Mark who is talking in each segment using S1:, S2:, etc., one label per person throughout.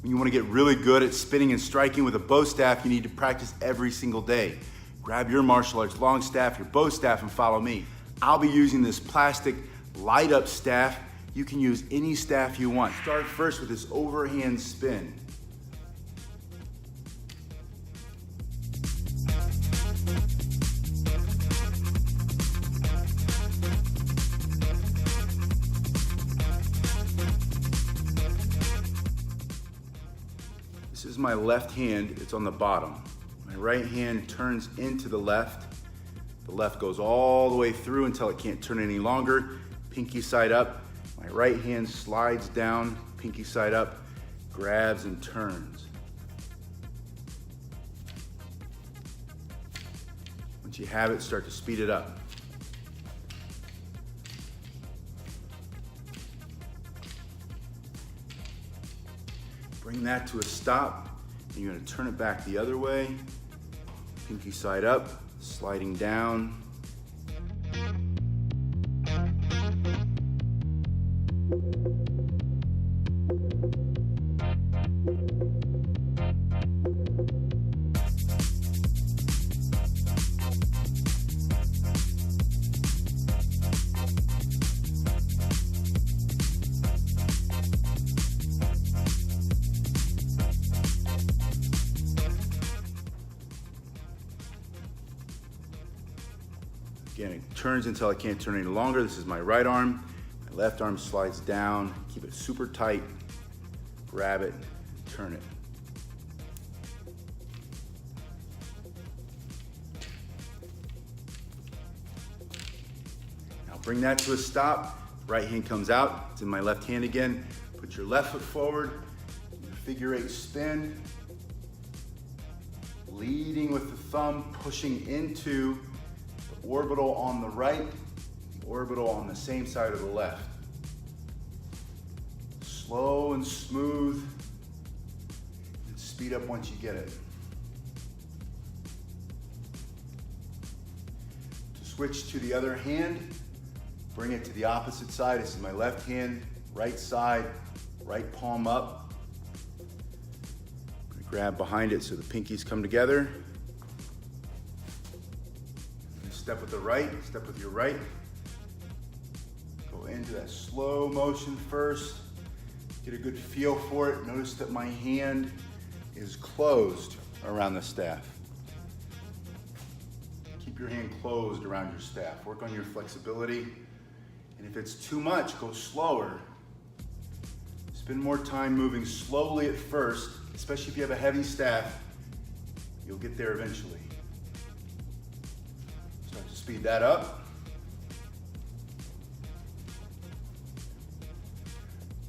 S1: When you want to get really good at spinning and striking with a bow staff, you need to practice every single day. Grab your martial arts long staff, your bow staff, and follow me. I'll be using this plastic light up staff. You can use any staff you want. Start first with this overhand spin. This is my left hand, it's on the bottom. My right hand turns into the left. The left goes all the way through until it can't turn any longer. Pinky side up. My right hand slides down, pinky side up, grabs and turns. Once you have it, start to speed it up. Bring that to a stop, and you're gonna turn it back the other way. Pinky side up, sliding down. Again, it turns until I can't turn any longer. This is my right arm. My left arm slides down. Keep it super tight. Grab it, turn it. Now bring that to a stop. Right hand comes out. It's in my left hand again. Put your left foot forward. Your figure eight spin. Leading with the thumb, pushing into orbital on the right, orbital on the same side of the left. Slow and smooth, and speed up once you get it. To switch to the other hand, bring it to the opposite side. This is my left hand, right side, right palm up. I'm gonna grab behind it so the pinkies come together. Step with the right, step with your right. Go into that slow motion first. Get a good feel for it. Notice that my hand is closed around the staff. Keep your hand closed around your staff. Work on your flexibility. And if it's too much, go slower. Spend more time moving slowly at first, especially if you have a heavy staff. You'll get there eventually. Speed that up.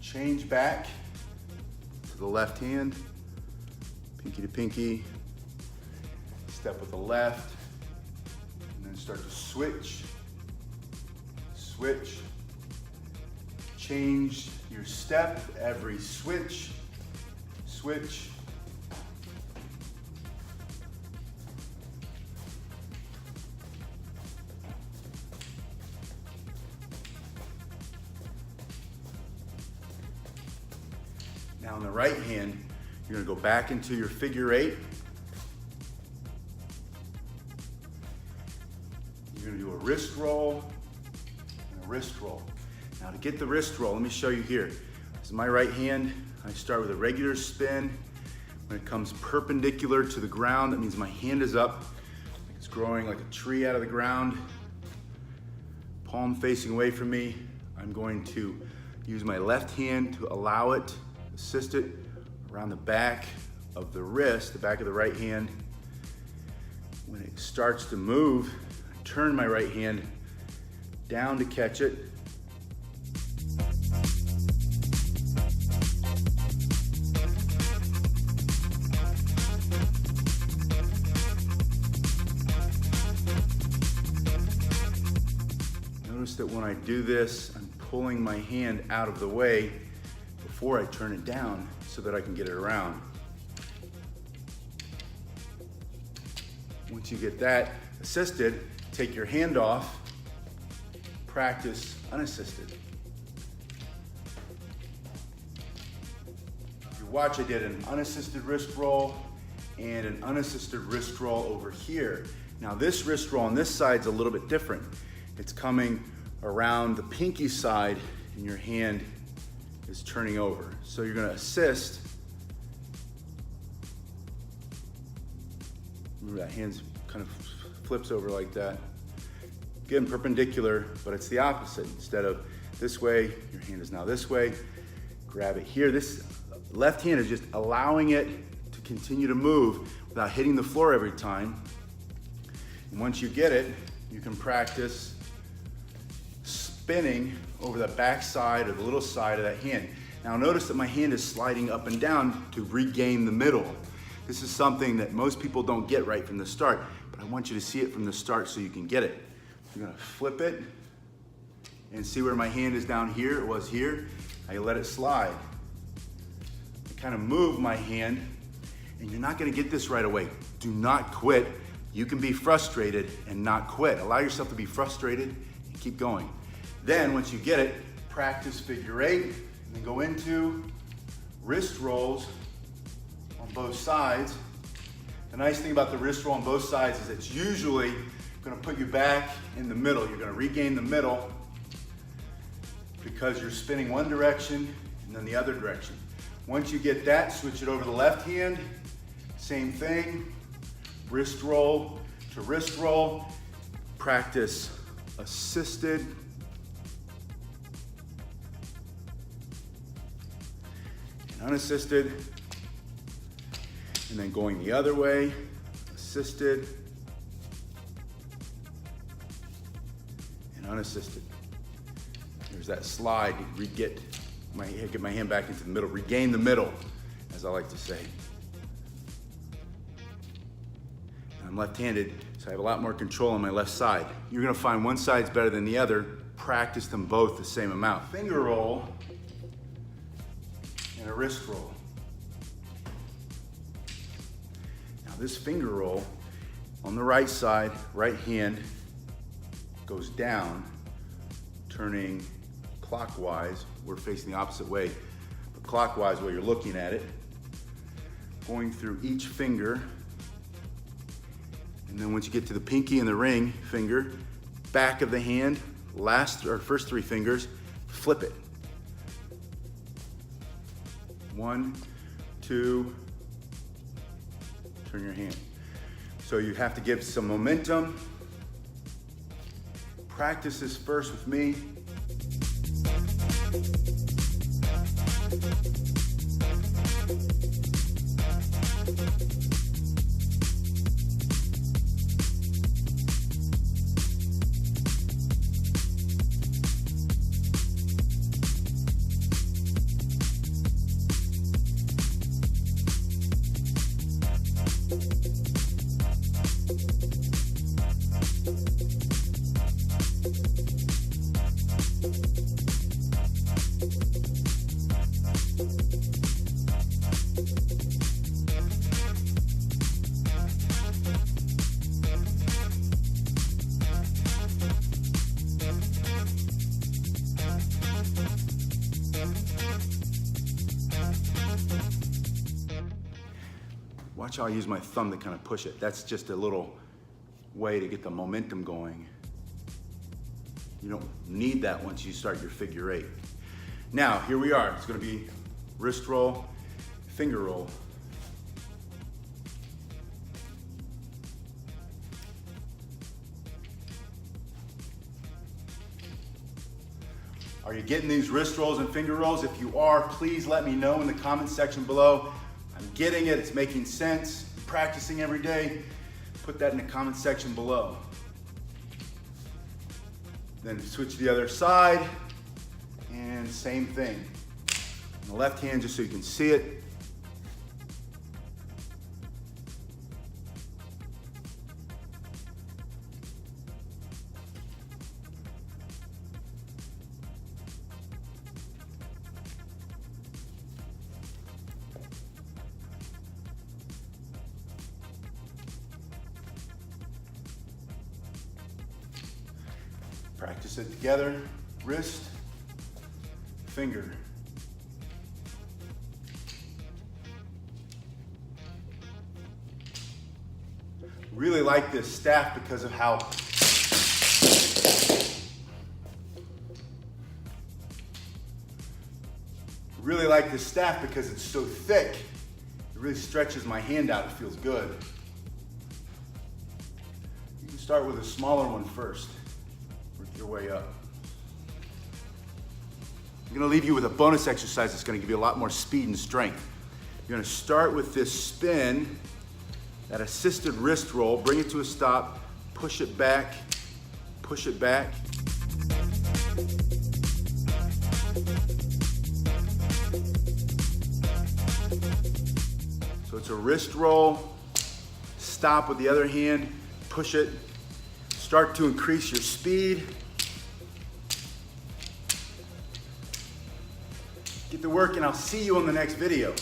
S1: Change back to the left hand, pinky to pinky. Step with the left, and then start to switch. Switch. Change your step every switch. Switch. Now on the right hand, you're gonna go back into your figure eight. You're gonna do a wrist roll and a wrist roll. Now to get the wrist roll, let me show you here. This is my right hand. I start with a regular spin. When it comes perpendicular to the ground, that means my hand is up. It's growing like a tree out of the ground. Palm facing away from me. I'm going to use my left hand to allow it, assist it around the back of the wrist, the back of the right hand. When it starts to move, I turn my right hand down to catch it. Notice that when I do this, I'm pulling my hand out of the way before I turn it down so that I can get it around. Once you get that assisted, take your hand off, practice unassisted. If you're watch, I did an unassisted wrist roll and an unassisted wrist roll over here. Now this wrist roll on this side's a little bit different. It's coming around the pinky side and your hand is turning over. So you're gonna assist. Remember that hand's kind of flips over like that. Again, perpendicular, but it's the opposite. Instead of this way, your hand is now this way. Grab it here. This left hand is just allowing it to continue to move without hitting the floor every time. And once you get it, you can practice spinning over the back side or the little side of that hand. Now notice that my hand is sliding up and down to regain the middle. This is something that most people don't get right from the start, but I want you to see it from the start so you can get it. You're gonna flip it and see where my hand is down here, it was here. I let it slide. I kind of move my hand, and you're not gonna get this right away. Do not quit. You can be frustrated and not quit. Allow yourself to be frustrated and keep going. Then once you get it, practice figure eight, and then go into wrist rolls on both sides. The nice thing about the wrist roll on both sides is it's usually gonna put you back in the middle. You're gonna regain the middle because you're spinning one direction and then the other direction. Once you get that, switch it over to the left hand. Same thing, wrist roll to wrist roll. Practice assisted and unassisted. And then going the other way, assisted and unassisted. There's that slide to get my hand back into the middle, regain the middle, as I like to say. And I'm left-handed, so I have a lot more control on my left side. You're gonna find one side's better than the other. Practice them both the same amount. Finger roll and a wrist roll. This finger roll on the right side, right hand goes down, turning clockwise. We're facing the opposite way, but clockwise while you're looking at it. Going through each finger, and then once you get to the pinky and the ring finger, back of the hand, first three fingers, flip it. 1, 2, turn your hand. So you have to give some momentum. Practice this first with me. Watch how I use my thumb to kind of push it. That's just a little way to get the momentum going. You don't need that once you start your figure eight. Now, here we are. It's gonna be wrist roll, finger roll. Are you getting these wrist rolls and finger rolls? If you are, please let me know in the comment section below. I'm getting it, it's making sense, practicing every day. Put that in the comment section below. Then switch to the other side, and same thing. On the left hand, just so you can see it. Practice it together, wrist, finger. Really like this staff because of how it's so thick. It really stretches my hand out. It feels good. You can start with a smaller one first. Work your way up. I'm gonna leave you with a bonus exercise that's gonna give you a lot more speed and strength. You're gonna start with this spin, that assisted wrist roll, bring it to a stop, push it back, push it back. So it's a wrist roll, stop with the other hand, push it, start to increase your speed. Get to work and I'll see you on the next video.